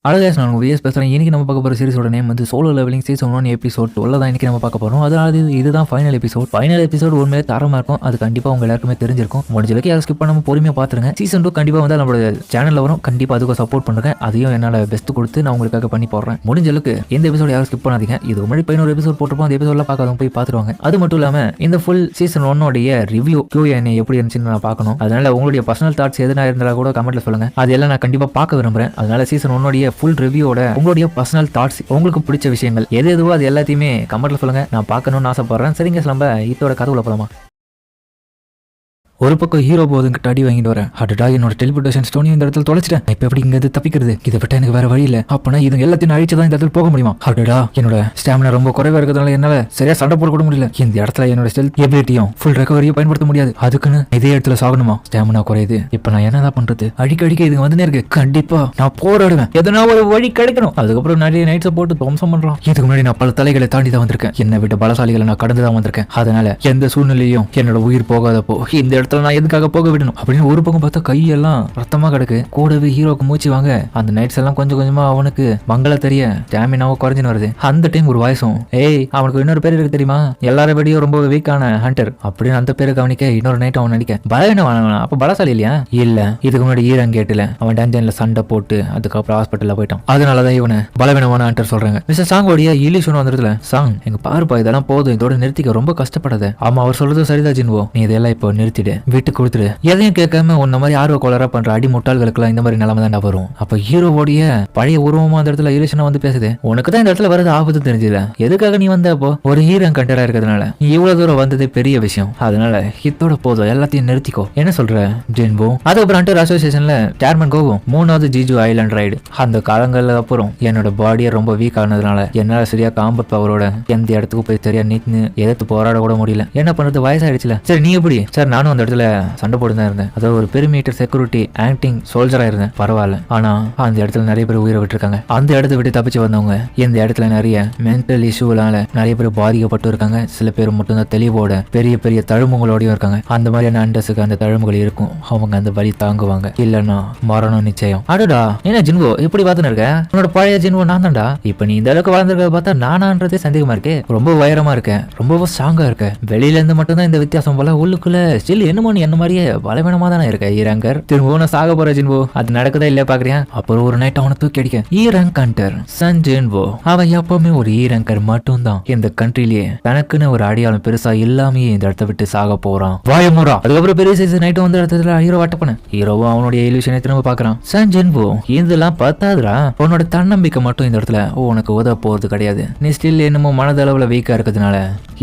அழகாஸ் நான் உங்க விஎஸ் பேசுகிறேன். இன்றைக்கி நம்ம பார்க்க போகிற சீரிஸோட நேம் வந்து சோலோ லெவலிங் சீசன் 1 எபிசோட் 12 தான் இன்றைக்கி நம்ம பார்க்க போகிறோம். அதாவது இதுதான் ஃபைனல் எபிசோட் உண்மையிலே தரமாக இருக்கும். அது கண்டிப்பாக உங்கள் எல்லாருக்குமே தெரிஞ்சிருக்கும். முடிஞ்சளவுக்கு யாரும் ஸ்கிப் பண்ணாமல் பொறுமையாக பார்த்துருங்க. சீசன் 2 கண்டிப்பாக வந்து நம்மளோட சேனலில் வரும். கண்டிப்பாக அதுக்கு சப்போர்ட் பண்ணுறேன். அதையும் என்னால் பெஸ்ட் கொடுத்து நான் உங்களுக்காக பண்ணி போடுறேன். முடிஞ்சளவுக்கு இந்த எபிசோட் யாரும் ஸ்கிப் பண்ணாதீங்க. இது முன்னாடி 11 எபிசோட் போட்டிருப்போம். அந்த எபிசோட்லாம் பார்க்காதவங்க போய் பார்த்துருவாங்க. அது மட்டும் இல்லாமல் இந்த ஃபுல் சீசன் 1 ரிவ்யூ Q&A எப்படி இருந்துச்சுன்னு நான் பார்க்கணும். அதனால உங்களுடைய பர்சனல் தாட்ஸ் எதுனா இருந்தால் கூட கமெண்ட்ல சொல்லுங்க. அது எல்லாம் நான் கண்டிப்பாக பார்க்க விரும்புகிறேன். அதனால சீசன் 1 ஃபுல் ரிவ்யூவோட உங்களுடைய பர்சனல் தாட்ஸ், உங்களுக்கு பிடிச்ச விஷயங்கள் எதுவோ அது எல்லாத்தையுமே கமெண்ட்ல சொல்லுங்க. நான் பார்க்கணும்னு ஆசைப்படுறேன். சரிங்க, நம்ம இதோட கதவுல போலாமா? ஒரு பக்கம் ஹீரோ போதுங்கிட்ட அடி வாங்கிட்டு வரேன். அடடா, என்னோட டெலிபோர்டேஷன் ஸ்டோனையும் இந்த இடத்துல தொலைச்சிட்டேன். இப்ப எப்படி இங்க தப்பிக்கிறது? இதை விட்டா எனக்கு வேற வழி இல்ல. அப்பனா இது எல்லாத்தையும் அழிச்சுதான் இந்த இடத்துல போக முடியுமா? அடடா, என்னோட ஸ்டாமினா ரொம்ப குறைவா இருக்கிறதுனால என்னால சரியா சண்டை போட கூட முடியல. இந்த இடத்துல என்னோட ஸ்டெல்த் எபிலிட்டியும் ஃபுல் ரெக்கவரியும் பயன்படுத்த முடியாது. அதுக்குன்னு இதே இடத்துல சாகணுமா? ஸ்டாமினா குறையுது. இப்ப நான் என்னதான் பண்றது? அடிக்க இதுங்க வந்து இருக்கு. கண்டிப்பா நான் போராடுவேன். எதனா ஒரு வழி கிடைக்கணும். அதுக்கப்புறம் நிறைய நைட்ஸை போட்டு துவம்சம் பண்றோம். இதுக்கு முன்னாடி நான் பல தலைகளை தாண்டி தான் வந்திருக்கேன். என்னை விட பலசாலிகளை நான் கடந்து தான் வந்திருக்கேன். அதனால எந்த சூழ்நிலையும் என்னோட உயிர் போகாதப்போ இந்த இடத்துல நான் எதுக்காக போக விடணும் அப்படின்னு ஒரு பக்கம் பார்த்தா கையெல்லாம் ரத்தமா கிடக்கு. கூடவே ஹீரோக்கு மூச்சு வாங்க அந்த நைட்ஸ் எல்லாம் கொஞ்சம் கொஞ்சமா அவனுக்கு மங்கள தெரிய ஸ்டாமினாவோ குறைஞ்சுன்னு வருது. அந்த டைம் ஒரு வாய்ஸும், ஏய் அவனுக்கு இன்னொரு பேர் இருக்கு தெரியுமா? எல்லார விடையும் ரொம்ப வீக்கான ஹண்டர் அப்படின்னு அந்த பேரு கவனிக்க இன்னொரு நைட் அவன் நடிக்க பலவீனம். அப்ப பலசாலி இல்லையா? இல்ல, இதுக்கு முன்னாடி ஈரன் கேட்டுல அவன் டஞ்சன்ல சண்டை போட்டு அதுக்கப்புறம் ஹாஸ்பிட்டல்ல போயிட்டான். அதனாலதான் இவனை பலவீனமான ஹண்டர் சொல்றாங்க. மிஸ்டர் சாங்கோடைய இலிஷன் வந்துருதுல, சாங் எங்க பாருப்பா இதெல்லாம் போதும், இதோட நிறுத்திக்க, ரொம்ப கஷ்டப்படாத. ஆமா, அவர் சொல்றது சரிதா ஜின்வோ, நீ இதெல்லாம் இப்போ நிறுத்திடு, வீட்டு கொடுத்துடு. எதையும் கேட்காம உன்ன மாதிரி ஆர்வ கோளரா பண்ற அடி முட்டாள்களுக்கு இந்த மாதிரி நிலைமை தான் வரும். அப்ப ஹீரோவோடைய பழைய உருவமா அந்த இடத்துல இலிஷனா வந்து பேசுது. உனக்கு தான் இந்த இடத்துல வரது ஆபத்து தெரிஞ்சல, எதுக்காக நீ வந்த? அப்போ ஒரு ஹீரோ கண்டரா இருக்கிறதுனால நீ இவ்வளவு தூரம் வந்தது பெரிய விஷயம். அதனால இதோட போதும், எல்லாத்தையும் நிறுத்திக்கோ. என்ன சொல்ற ஜின்போ? அதுக்கப்புறம் ஹண்டர் அசோசியேஷன்ல சேர்மன் கோவும் 3வது ஜிஜு ஐலாண்ட் ரைடு. அந்த காலங்கள்ல அப்புறம் என்னோட பாடியை ரொம்ப வீக் ஆனதுனால என்னால சரியா காம்பட் பவரோட எந்த இடத்துக்கு போய் சரியா நின்று எதிர்த்து போராட கூட முடியல. என்ன பண்றது, வயசாயிடுச்சுல. சரி நீ எப்படி? சார் நானும் அந்த இடத்துல சண்டை போட்டு தான் இருந்தேன். அதாவது ஒரு பெருமீட்டர் செக்யூரிட்டி ஆக்டிங் சோல்ஜரா இருந்தேன். பரவாயில்ல. ஆனா அந்த இடத்துல நிறைய பேர் உயிரை விட்டுருக்காங்க. அந்த இடத்த விட்டு தப்பிச்சு வந்தவங்க இந்த இடத்துல நிறைய மென்டல் இஷ்யூனால நிறைய பேர் பாதிக்கப்பட்டு இருக்காங்க. சில பேர் மட்டும்தான் தெளிவோட பெரிய பெரிய தழும்புகளோடயும் இருக்காங்க. அந்த மாதிரியான அண்டர்ஸுக்கு அந்த தழும்புகள் இருக்கும். அவங்க அந்த வலி தாங்குவாங்க, இல்லன்னா மரணம் நிச்சயம். அடடா, என்ன ஜின்வோ இப்படி பார்த்துன்னு இருக்க? உன்னோட பழைய ஜின்வோ நான் தான்டா. இப்ப நீ இந்த அளவுக்கு வளர்ந்துருக்க பார்த்தா நானான்றதே சந்தேகமா இருக்கு. ரொம்ப உயரமா இருக்கேன், ரொம்ப ஸ்ட்ராங்கா இருக்க. வெளியில இருந்து மட்டும் தான் இந்த வித்தியாசம் போல, உள்ளுக்குள்ள ஸ்டில் என்னமோ நீ என்ன மாதிரியே பலவீனமா தானே இருக்க. ஈரங்கர் திரும்பவும் நான் சாக போற ஜின்வோ, அது நடக்குதா இல்லையா பாக்குறியா? அப்புறம் ஒரு நைட் அவனை தூக்கி அடிக்க ஈரங் கண்டர் சன் ஜின்வோ. அவன் எப்பவுமே ஒரு ஈரங்கர் மட்டும் தான். இந்த கண்ட்ரிலேயே தனக்குன்னு ஒரு அடையாளம் பெருசா இல்லாமயே இந்த இடத்த விட்டு சாக போறான். வாயமுறா. அதுக்கப்புறம் பெரிய சைஸ் நைட் வந்து இடத்துல ஹீரோ வாட்டப்பன. ஹீரோவும் அவனுடைய இல்யூஷனை திரும்ப பாக்குறான். சன் ஜின்வோ, இதெல்லாம் பத்தாதுரா, உன்னோட தன்னம்பிக்கை மட்டும் இந்த இடத்துல உனக்கு உதவ போறது கிடையாது. நீ ஸ்டில் என்னமோ மனதளவுல வீக்கா இருக்கிறதுனால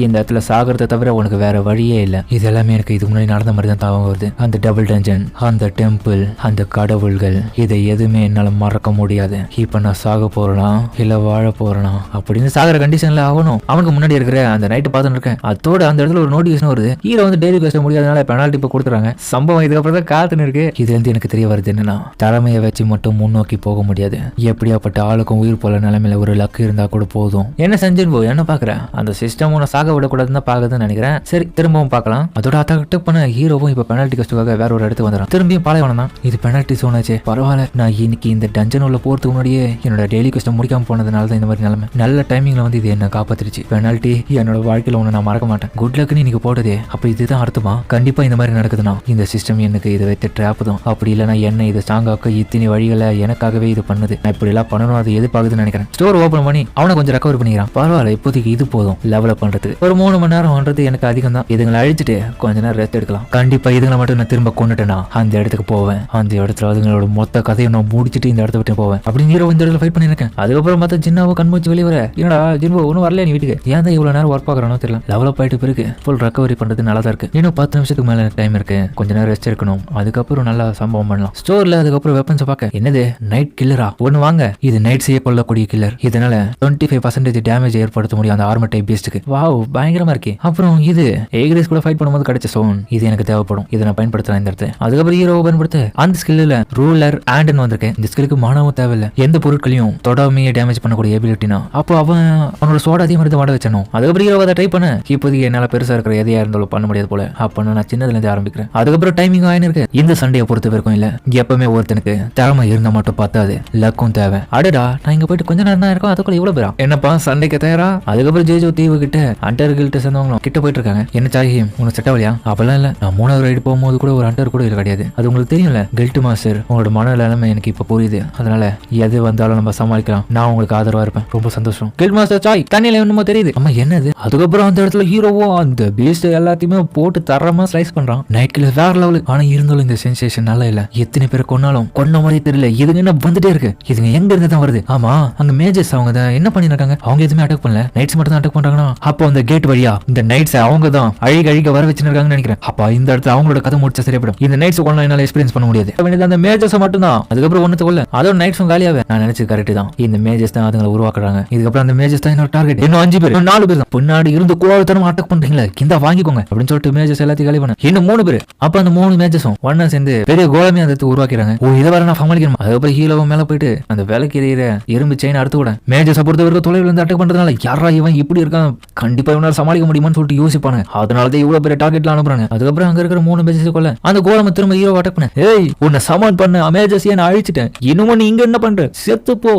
இந்த இடத்துல சாகிறத தவிர உனக்கு வேற வழியே இல்ல. இது எல்லாமே எனக்கு இதுக்கு முன்னாடி நடந்த மாதிரி தான் தாவம் வருது. அந்த டபுள் டஞ்சன், அந்த டெம்பிள், அந்த கடவுள்கள், இதை எதுவுமே என்னால மறக்க முடியாது. இப்ப நான் சாக போறேனா இல்ல வாழ போறேனா அப்படின்னு சாகிற கண்டிஷன்ல ஆகணும். அவனுக்கு முன்னாடி இருக்கிற அந்த நைட்டு பார்த்துட்டு இருக்கேன். அதோட அந்த இடத்துல ஒரு நோட்டிபிகேஷன் வருது. ஹீரோ வந்து டெய்லி பேச முடியாதனால பெனால்டி இப்ப கொடுத்துறாங்க. சம்பவம் இதுக்கப்புறம் தான் காத்துன்னு இருக்கு. இதுல இருந்து எனக்கு தெரிய வருது என்னன்னா, தலைமையை வச்சு மட்டும் முன்னோக்கி போக முடியாது. எப்படியாப்பட்ட ஆளுக்கும் உயிர் போல நிலைமையில ஒரு லக்கு இருந்தா கூட போதும். என்ன செஞ்சுன்னு என்ன பாக்குற? அந்த சிஸ்டம் உன்னை சாக விடக்கூடாதுன்னு தான் பாக்குதுன்னு நினைக்கிறேன். சரி திரும்பவும் பார்க்கலாம். அதோட அட்டாக் பண்ண ஹீரோவும் இப்ப பெனால்டி கஸ்டுக்காக வேற ஒரு இடத்துக்கு வந்துடும். திரும்பியும் பாலைவனம் தான். இது பெனால்டி சோன் ஆச்சு. பரவாயில்ல, நான் இன்னைக்கு இந்த டஞ்சன் உள்ள போறதுக்கு முன்னாடியே என்னோட டெய்லி கஷ்டம் முடிக்காம போனதுனால தான் இந்த மாதிரி நிலைமை. நல்ல டைமிங்ல வந்து இது என்ன காப்பாத்திருச்சு. பெனால்டி என்னோட வாழ்க்கையில ஒண்ணு நான் மறக்க மாட்டேன். குட் லக்னு இன்னைக்கு போட்டதே. அப்ப இதுதான் அர்த்தமா? கண்டிப்பா இந்த மாதிரி நடக்குதுன்னா இந்த சிஸ்டம் எனக்கு இதை வைத்து ட்ராப் தான். அப்படி இல்லைன்னா என்ன இதை ஸ்ட்ராங்காக்க இத்தனை வழிகளை எனக்காகவே இது பண்ணுது. நான் இப்படி எல்லாம் பண்ணணும், அது எதிர்பார்க்குதுன்னு நினைக்கிறேன். ஸ்டோர் ஓபன் பண்ணி அவனை கொஞ்சம் ரெக்கவர் பண்ணிக்கிறான். பரவாயில்ல, இப்போதைக்கு இது போதும் லெவலப் பண்றதுக்கு. ஒரு 3 மணி நேரம் பண்றது எனக்கு அதிகம் தான். இதுங்களை அழிச்சிட்டு கொஞ்ச நேரம் ரெஸ்ட் எடுக்கலாம். கண்டிப்பா இதுங்களை மட்டும் நான் திரும்ப கொண்டுட்டேனா அந்த இடத்துக்கு போவேன். அந்த இடத்துல அதுங்களோட மொத்த கதையை நான் முடிச்சுட்டு இந்த இடத்த விட்டு போவேன் அப்படின்னு ஹீரோ இந்த இடத்துல ஃபைட் பண்ணிருக்கேன். அதுக்கப்புறம் பார்த்தா ஜின்னாவோ கண்மூச்சு வெளியே வர, என்னடா ஜின்வோ ஒன்னும் வரல நீ வீட்டுக்கு? ஏன் தான் இவ்வளவு நேரம் ஒர்க் பாக்குறானோ தெரியல. டெவலப் ஆயிட்டு பிறகு ஃபுல் ரெக்கவரி பண்றது நல்லா தான் இருக்கு. இன்னும் 10 நிமிஷத்துக்கு மேல டைம் இருக்கு. கொஞ்ச நேரம் ரெஸ்ட் எடுக்கணும். அதுக்கப்புறம் நல்லா சம்பவம் பண்ணலாம். ஸ்டோர்ல அதுக்கப்புறம் வெப்பன்ஸ் பார்க்க, என்னது நைட் கில்லரா? ஒன்னு வாங்க, இது நைட் செய்ய கொள்ளக்கூடிய கில்லர். இதனால 25% டேமேஜ் ஏற்படுத்த முடியும் அந்த ஆர்மர் டைப் பீஸ்டுக்கு. வாவ், பயங்கரமா இருக்கு. அப்புறம் இது ஏகிரேஸ் கூட ஃபைட் பண்ணும்போது கிடைச்ச சோன். இது இது எனக்கு தேவைப்படும், இதை நான் பயன்படுத்துறேன் இந்த இடத்துல. அதுக்கப்புறம் ஹீரோவை பயன்படுத்த அந்த ஸ்கில்ல ரூலர் ஆண்ட்னு வந்திருக்கேன். இந்த ஸ்கில்லுக்கு மானவும் தேவையில்லை, எந்த பொருட்களையும் தொடாமையே டேமேஜ் பண்ணக்கூடிய எபிலிட்டினா. அப்போ அவனோட சோட அதே மாதிரி வாட வச்சனும். அதுக்கப்புறம் ஹீரோ அதை ட்ரை பண்ண இப்போதைக்கு என்னால பெருசா இருக்கிற எதையா இருந்தாலும் பண்ண முடியாது போல. அப்ப நான் சின்னதுல இருந்து ஆரம்பிக்கிறேன். அதுக்கப்புறம் டைமிங் ஆயின்னு இருக்கு. இந்த சண்டையை பொறுத்த வரைக்கும் இல்ல, எப்பவுமே ஒருத்தனுக்கு திறமை இருந்தா மட்டும் பார்த்தாது, லக்கும் தேவை. அடடா நான் இங்க போயிட்டு கொஞ்ச நேரம் தான் இருக்கும், அதுக்குள்ள இவ்வளவு பேரா என்னப்பா சண்டைக்கு தயாரா? அதுக்கப்புறம் ஜேஜோ தீவு கிட்ட அண்டர்கள்ட்ட சேர்ந்தவங்களும் கிட்ட போயிட்டு இருக்காங்க. என்ன சாகி உனக்கு செட் ஆகலையா? அப்பெல்லாம் இல்ல, நான் 3வது ரைடு போகும்போது கூட ஒரு அண்டர் கூட இது கிடையாது. அது உங்களுக்கு தெரியும்ல கில்ட் மாஸ்டர், உங்களோட மன நிலைமை எனக்கு இப்ப புரியுது. அதனால எது வந்தாலும் நம்ம சமாளிக்கலாம், நான் உங்களுக்கு ஆதரவா இருப்பேன். ரொம்ப சந்தோஷம் கில்ட் மாஸ்டர் சாய். தண்ணியில என்னமோ தெரியுது. அம்மா என்னது? அதுக்கப்புறம் அந்த இடத்துல ஹீரோவும் அந்த பீஸ்ட் எல்லாத்தையுமே போட்டு தரமா ஸ்லைஸ் பண்றான். நைட் கில்லர் வேற லெவல். ஆனா இருந்தாலும் இந்த சென்சேஷன் நல்லா இல்ல. எத்தனை பேர் கொன்னாலும் கொன்ன மாதிரி தெரியல. இதுங்க என்ன வந்துட்டே இருக்கு, இதுங்க எங்க இருந்து தான் வருது? ஆமா அங்க மேஜர்ஸ் அவங்க தான் என்ன பண்ணிருக்காங்க? அவங்க எதுவுமே அட்டாக் பண்ணல, நைட்ஸ் மட்டும் தான் அட்டாக் பண்றாங்கன்னா அப்போ அந்த கேட் வழியா இந்த நைட்ஸ் அவங்க தான் அழிக வர வச்சிருக்காங்கன்னு நினைக்கிறேன். அப்ப இந்த இடத்துல அவங்களோட கதை முடிச்சா சரிப்படும். இந்த நைட்ஸ் கொள்ள என்னால எக்ஸ்பீரியன்ஸ் பண்ண முடியாது, அந்த மேஜர்ஸ் மட்டும் தான். அதுக்கப்புறம் ஒண்ணு கொள்ள அதோட நைட்ஸும் காலியாவே. நான் நினைச்சது கரெக்ட் தான், இந்த மேஜர்ஸ் தான் அதுங்களை உருவாக்குறாங்க. இதுக்கப்புறம் அந்த மேஜர்ஸ் தான் என்னோட டார்கெட். இன்னும் 5 பேர் 4 பேர் தான் பின்னாடி இருந்து கோவத்தனமா அட்டாக் பண்றீங்களா, இந்த வாங்கிக்கோங்க அப்படின்னு சொல்லிட்டு மேஜர்ஸ் எல்லாத்தையும் காலி பண்ண இன்னும் 3 பேர். அப்ப அந்த 3 மேஜர்ஸும் ஒன்னா சேர்ந்து பெரிய கோலமே அந்த உருவாக்கிறாங்க. ஓ இதை வர நான் சமாளிக்கணும். அதுக்கப்புறம் ஹீரோவும் மேல போயிட்டு அந்த விலைக்கு எறிகிற இரும்பு செயின் அடுத்து கூட மேஜர்ஸை பொறுத்தவரைக்கும் தொலைவில் இருந்து அட்டாக் பண்றதுனால யாரா இவன் இப்படி இருக்கான், கண்டிப்பா இவனால சமாளிக்க முடியுமான்னு சொல்லிட்டு யோசிப்பாங்க. அதனாலதான் இவ்வளவு பெரிய டார்கெட்ல அனுப்புறாங்க. அதுக்கப்புறம் அங்க இருக்கிற 3 மேஜர்ஸ் கொள்ள அந்த கோலமை திரும்ப ஹீரோ அட்டாக் பண்ண, ஏய் உன்னை சமான் பண்ண மேஜர்ஸ் நான் அழிச்சிட்டேன், இன்னும் நீ இங்க என்ன பண்ற, செத்து போ.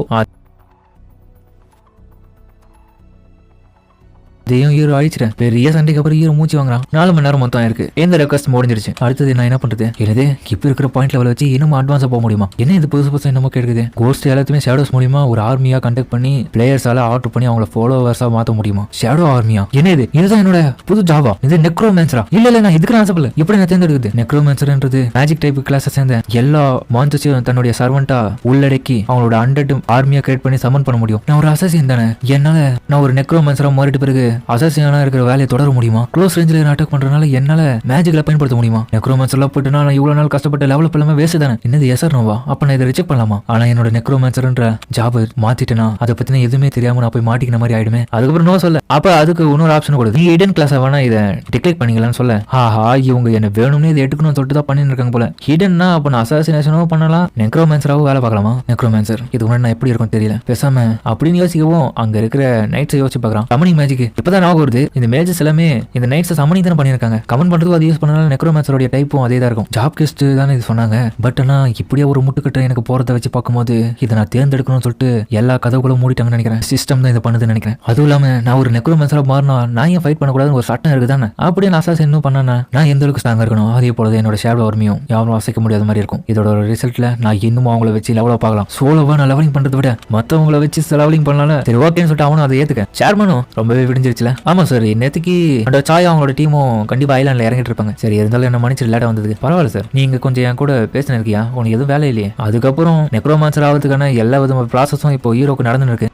இதையும் ஹீரோ அழிச்சிட்டேன். பெரிய சண்டைக்கு அப்புறம் ஹீரோ மூச்சு வாங்குறான். 4 மணி நேரம் மொத்தம் இருக்கு. எந்த ரெக்வஸ்ட் முடிஞ்சிருச்சு. அடுத்தது நான் என்ன பண்றது? என்னது இப்ப இருக்கிற பாயிண்ட் லெவல் வச்சு இன்னும் அட்வான்ஸா போக முடியுமா? என்ன இது புதுசு என்னமோ கேட்குது. கோஸ்ட் எல்லாத்தையுமே ஷேடோஸ் மூலியமா ஒரு ஆர்மியா கண்டக்ட் பண்ணி பிளேயர்ஸால ஆர்டர் பண்ணி அவங்கள ஃபாலோவர்ஸா மாத்த முடியுமா? ஷேடோ ஆர்மியா? என்ன இது? இதுதான் என்னோட புது ஜாவா. இது நெக்ரோமேன்சரா? இல்ல நான் இதுக்கு ஆசைப்படல. எப்படி நான் தேர்ந்தெடுக்குது? நெக்ரோமேன்சர்ன்றது மேஜிக் டைப் கிளாஸ் சேர்ந்த எல்லா மான்ஸ்டர்ஸையும் தன்னுடைய சர்வெண்டா உள்ளடக்கி அவங்களோட 100 ஆர்மியா கிரியேட் பண்ணி சமன் பண்ண முடியும். நான் ஒரு அசாசின் தானே, என்னால நான் ஒரு நெக்ரோமேன்சரா மாறிட்டு பிறகு அசாசினா இருக்கிற வேலையை தொடர முடியுமா? க்ளோஸ் ரேஞ்சில் அட்டாக் பண்றதுனால என்னால மேஜிக்ல பயன்படுத்த முடியுமா? நெக்ரோமேன்சர் எல்லாம் போட்டு நான் இவ்வளவு நாள் கஷ்டப்பட்ட லெவலப் எல்லாமே வேஸ்ட் தானே. என்னது எஸ்ஆர் நோவா? அப்ப நான் இதை ரிஜெக்ட் பண்ணலாமா? ஆனா என்னோட நெக்ரோமேன்சர்ன்ற ஜாப் மாத்திட்டேனா அதை பத்தின எதுவுமே தெரியாம நான் போய் மாட்டிக்கிற மாதிரி ஆயிடுமே. அதுக்கப்புறம் நோ சொல்ல. அப்ப அதுக்கு இன்னொரு ஆப்ஷன் கொடுது. நீ ஹிடன் கிளாஸ் வேணா இதை டிக்ளேர் பண்ணிக்கலாம்னு சொல்ல. ஆஹா இவங்க என்ன வேணும்னு இதை எடுக்கணும்னு சொல்லிட்டு தான் பண்ணிட்டு இருக்காங்க போல. ஹிடன்னா அப்ப நான் அசாசினேஷனும் பண்ணலாம், நெக்ரோமேன்சராவும் வேலை பார்க்கலாமா? நெக்ரோமேன்சர் இது உடனே நான் எப்படி இருக்கும் தெரியல. பேசாம அப்படின்னு யோசிக்கவும் அங்க இருக்கிற நைட்ஸை யோசிச்சு பாக்குறான். சமனிங் மேஜிக் இப்பதான் ஞாபகம் வருது. இந்த மேஜர்ஸ் எல்லாமே இந்த நைட்ஸ் சமனிங் தானே பண்ணிருக்காங்க. கமெண்ட் பண்றதுக்கு அது யூஸ் பண்ணனால நெக்ரோமேன்சரோட டைப்பும் அதே தான் இருக்கும். ஜாப் கெஸ்ட் தானே இது சொன்னாங்க. பட் ஆனா இப்படியே ஒரு முட்டுக்கட்டை எனக்கு போறதை வச்சு பார்க்கும்போது இதை நான் தேர்ந்தெடுக்கணும்னு சொல்லிட்டு எல்லா கதவுகளும் மூடிட்டாங்கன்னு நினைக்கிறேன். சிஸ்டம் தான் இதை பண்ணுதுன்னு நினைக்கிறேன். அதுவும் இல்லாம நான் ஒரு நெக்ரோமேன்சரா மாறினா நான் ஏன் ஃபைட் பண்ணக்கூடாதுன்னு ஒரு சட்டம் இருக்குதானே. அப்படியே நான் அசாசின் இன்னும் பண்ணனா நான் எந்த அளவுக்கு ஸ்ட்ராங்கா இருக்கணும். அதே போலதான் என்னோட ஷேடோ ஆர்மியும் யாரும் அசைக்க முடியாத மாதிரி இருக்கும். இதோட ரிசல்ட்ல நான் இன்னும் அவங்கள வச்சு லெவலா பார்க்கலாம். சோலோவா நான் லெவலிங் பண்றதை விட மற்றவங்களை வச்சு லெவலிங் பண்ணலாம். சரி ஓகேன்னு சொல்லிட்டு அவனும் அதை ஏத்துக்க. சேர்மனும் ரொம்பவே விடிஞ்சிருச்சுல. ஆமா சார் நேற்றுக்கு சாய் அவங்களோட டீமும் கண்டிப்பா ஐலாண்ட்ல இறங்கிட்டு இருப்பாங்க. சரி இருந்தாலும் என்ன மன்னிச்சு லேட்டா வந்ததுக்கு பரவாயில்ல சார். நீங்க கொஞ்சம் என் கூட பேசின இருக்கியா? உனக்கு எதுவும் வேலை இல்லையே? அதுக்கப்புறம் நெக்ரோமான்சர் ஆகிறதுக்கான எல்லா விதமான ப்ராசஸும் இப்போ ஹீரோக்கு நடந்துன்னு இருக்கு.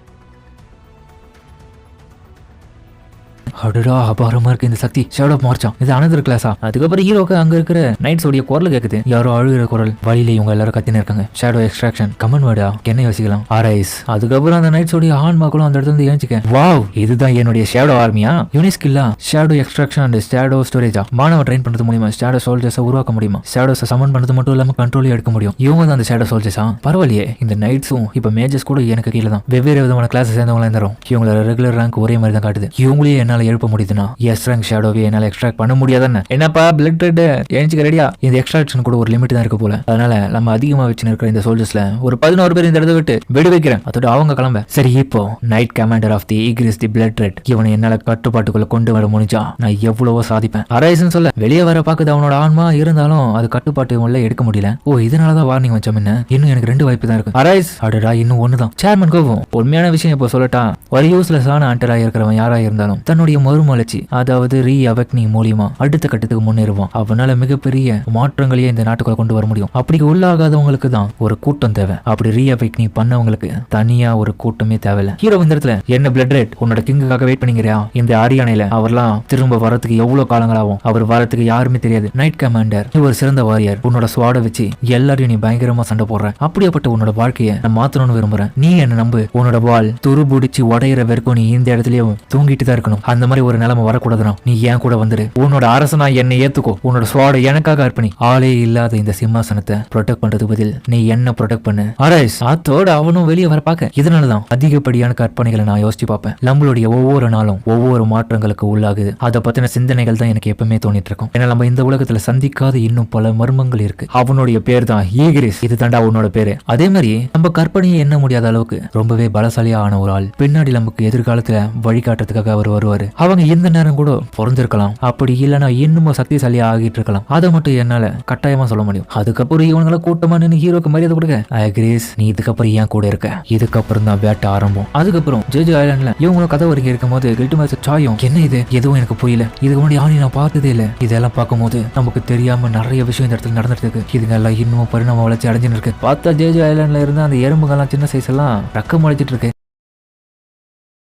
அடடா அபாரமா இருக்கு இந்த சக்தி. ஷேடோ மார்ச்சான் இது அனதர் கிளாஸா? அதுக்கப்புறம் ஹீரோக்கு அங்க இருக்கிற நைட்ஸ் உடைய குரல் கேக்குது. யாரோ அழுகிற குரல். வழியில இவங்க எல்லாரும் கத்தின்னு இருக்காங்க. ஷேடோ எக்ஸ்ட்ராக்ஷன் கமன் வேர்டா? என்ன யோசிக்கலாம்? ஆரைஸ். அதுக்கப்புறம் அந்த நைட்ஸ் உடைய ஆன்மாக்களும் அந்த இடத்துல இருந்து ஏஞ்சிக்க. வாவ் இதுதான் என்னுடைய ஷேடோ ஆர்மியா? யூனிஸ்கில்லா ஷேடோ எக்ஸ்ட்ராக்ஷன் அண்ட் ஷேடோ ஸ்டோரேஜா? மாணவ ட்ரெயின் பண்றது மூலியமா ஷேடோ சோல்ஜர்ஸை உருவாக்க முடியுமா? ஷேடோஸை சமன் பண்றது மட்டும் இல்லாம கண்ட்ரோலே எடுக்க முடியும். இவங்க தான் அந்த ஷேடோ சோல்ஜர்ஸா? பரவாயில்லையே. இந்த நைட்ஸும் இப்ப மேஜர்ஸ் கூட எனக்கு கீழே தான். வெவ்வேறு விதமான கிளாஸ் சேர்ந்தவங்களா இருந்தாலும் இவங்களோட ரெகுலர் ரேங்க் ஒரே மாதிரி தான் காட்டுது. இவங்களே என்னால எழுப்ப முடியுதுன்னா எஸ் ரேங்க் ஷேடோவே என்னால எக்ஸ்ட்ராக்ட் பண்ண முடியாதானே? என்னப்பா பிளட் ரெட் ஏஞ்சிக்க ரெடியா? இந்த எக்ஸ்ட்ராக்ஷன் கூட ஒரு லிமிட் தான் இருக்கு போல. அதனால நம்ம அதிகமா வச்சு இருக்கிற இந்த சோல்ஜர்ஸ்ல ஒரு 11 பேர் இந்த இடத்த விட்டு வெடி வைக்கிறேன். அதோட அவங்க கிளம்ப. சரி இப்போ night commander of the Igris the blood red இவனை என்னால கட்டுப்பாட்டுக்குள்ள கொண்டு வர முடிஞ்சா நான் எவ்வளவோ சாதிப்பேன். அரைஸ்ன்னு சொல்ல வெளியே வர பாக்குது அவனோட ஆன்மா. இருந்தாலும் அது கட்டுப்பாட்டு உள்ள எடுக்க முடியல. ஓ இதனாலதான் வார்னிங் வச்சோம். என்ன இன்னும் எனக்கு 2 வாய்ப்பு தான் இருக்கு. அரைஸ் அடடா இன்னும் ஒண்ணுதான். சேர்மன் கோவம் உண்மையான விஷயம் இப்போ சொல்லட்டா. ஒரு யூஸ்லெஸ் ஆன அண்டரா இருக்கிறவன் யாரா இருந்தாலும் தன்னுடைய மறுமலர்ச்சி அதாவது ரீ அவெக்னிங் மூலியமா அடுத்த கட்டத்துக்கு முன்னேறுவான். அவனால மிகப்பெரிய மாற்றங்களையே இந்த நாட்டுக்குள்ள கொண்டு வர முடியும். அப்படி உள்ளாகாதவங்களுக்கு தான் ஒரு கூட்டம் தேவை. அப்படி ரீ அவெக்னிங் பண்ணவங்களுக்கு தனியா ஒரு கூட்டமே தேவையில்ல. ஹீரோ இந்த இடத்துல என்ன பிளட் ரெட் உன்னோட கிங்குக்காக வெயிட் பண்ணிக்கிறியா? இந்த அரியானையில அவர்லாம் திரும்ப வரத்துக்கு எவ்வளவு காலங்களாகும்? அவர் வரத்துக்கு யாருமே தெரியாது. நைட் கமாண்டர் நீ ஒரு சிறந்த வாரியர். உன்னோட ஸ்வாட வச்சு எல்லாரையும் நீ பயங்கரமா சண்டை போடுற. அப்படியாப்பட்ட உன்னோட வாழ்க்கையை நான் மாத்தணும்னு விரும்புறேன். நீ என்ன நம்பு. உன்னோட வால் துருபுடிச்சு உடையிற வரைக்கும் நீ இந்த இடத்துலயும் தூங்கிட்டு தான் இருக்கணும். அந்த மாதிரி ஒரு நிலைமை வரக்கூடாதுனா நீ ஏன் கூட வந்துரு. உன்னோட அரசனா என்னை ஏத்துக்கோ. உன்னோட ஸ்வாட எனக்காக அர்ப்பணி. ஆளே இல்லாத இந்த சிம்மாசனத்தை ப்ரொடெக்ட் பண்றது பதில் நீ என்ன ப்ரொடெக்ட் பண்ணு. அரேஸ் அதோட அவனும் வெளியே வர பார்க்க. இதனாலதான் அதிகப்படியான கற்பனைகளை நான் யோசிச்சு பார்ப்பேன். நம்மளுடைய ஒவ்வொரு நாளும் ஒவ்வொரு மாற்றங்களுக்கு உள்ளாகுது. அதை பத்தின சிந்தனைகள் தான் எனக்கு எப்பவுமே தோணிட்டு இருக்கும். ஏன்னா நம்ம இந்த உலகத்துல சந்திக்காத இன்னும் பல மர்மங்கள் இருக்கு. அவனுடைய பேர் தான் ஈகிரிஸ். இது தாண்டா உன்னோட பேரு. அதே மாதிரி நம்ம கற்பனையை எண்ண முடியாத அளவுக்கு ரொம்பவே பலசாலியா ஆன ஒரு ஆள் பின்னாடி நமக்கு எதிர்காலத்துல வழிகாட்டுறதுக்காக அவர் வருவாரு. அவங்க இந்த நேரம் கூட பிறந்திருக்கலாம், அப்படி இல்லைன்னா இன்னும் சக்திசாலியா ஆகிட்டு இருக்கலாம். அதை மட்டும் என்னால கட்டாயமா சொல்ல முடியும். அதுக்கப்புறம் இவங்களை கூட்டமா நின்று ஹீரோக்கு மரியாதை கொடுக்க, கிரேஸ் நீ இதுக்கப்புறம் ஏன் கூட இருக்க, இதுக்கப்புறம் தான் வேட்டை ஆரம்பம். அதுக்கப்புறம் ஜேஜே ஐலாண்ட்ல இவங்களும் கதை வரைக்கும் இருக்கும் போது கில்ட் மாஸ்டர் சாயும் என்ன இது எதுவும் எனக்கு புரியல, இதுக்கு முன்னாடி யாரையும் நான் பார்த்ததே இல்லை. இதெல்லாம் பார்க்கும்போது நமக்கு தெரியாம நிறைய விஷயம் இந்த இடத்துல நடந்துட்டு இருக்கு. இதுங்கெல்லாம் இன்னும் பரிணாம வளர்ச்சி அடைஞ்சுன்னு இருக்கு. பார்த்தா ஜேஜே ஐலாண்ட்ல இருந்து அந்த எறும்புகள்லாம் சின்ன சைஸ் எல்லாம் ரக்கம் அழைச்சிட்டு இருக்கு.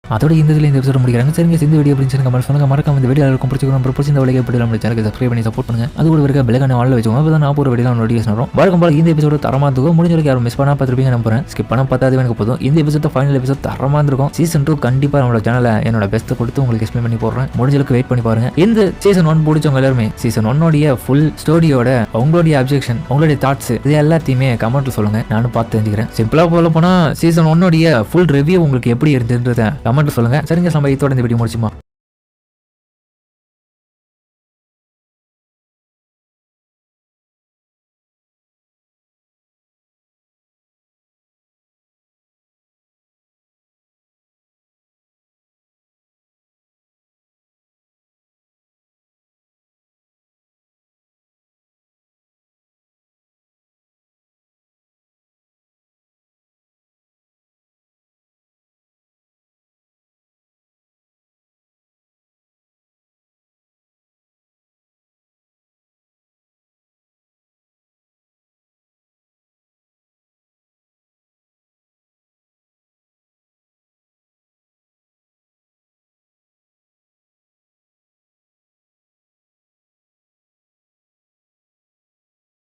அதோட இந்த எபிசோட முடிக்கிறாங்க. சரிங்க, இந்த வீடியோ அப்படின்னு கமெண்ட் சொல்லுங்க. மறக்காம இந்த வீடியோ இருக்கும் பிடிச்சி இந்த வழியை எப்படி நம்ம சேனலுக்கு சப்ஸ்கிரைப் பண்ணி சப்போர்ட் பண்ணுங்க. அது கூட இருக்க பெல்லைக்கான ஆல்ல வச்சுக்கோங்க. அப்பதான் நான் ஒரு வீடியோ நோட்டிஃபிகேஷன் வரும். வழக்கம் போல இந்த எபிசோட தரமா இருக்கும். முடிஞ்ச வரைக்கும் யாரும் மிஸ் பண்ணா பார்த்துருப்பீங்க நம்புறேன். ஸ்கிப் பண்ணா பார்த்தாது எனக்கு போதும். இந்த எபிசோட ஃபைனல் எபிசோட் தரமா இருக்கும். சீசன் 2 கண்டிப்பா நம்மளோட சேனல்ல என்னோட பெஸ்ட் கொடுத்து உங்களுக்கு எக்ஸ்பிளைன் பண்ணி போடுறேன். முடிஞ்ச அளவுக்கு வெயிட் பண்ணி பாருங்க. இந்த சீசன் 1 பிடிச்சவங்க எல்லாருமே சீசன் 1 ஃபுல் ஸ்டோரியோட உங்களுடைய அப்ஜெக்ஷன், உங்களுடைய தாட்ஸ் இது எல்லாத்தையுமே கமெண்ட்ல சொல்லுங்க. நானும் பார்த்து தெரிஞ்சுக்கிறேன். சிம்பிளா போல போனா சீசன் 1 ஃபுல் ரிவ்யூ உங்களுக்கு எப்படி இருந்ததுன்றத கமெண்ட்ல சொல்லுங்க. சரிங்க, நம்ம இதோட இந்த வீடியோ முடிச்சுமா.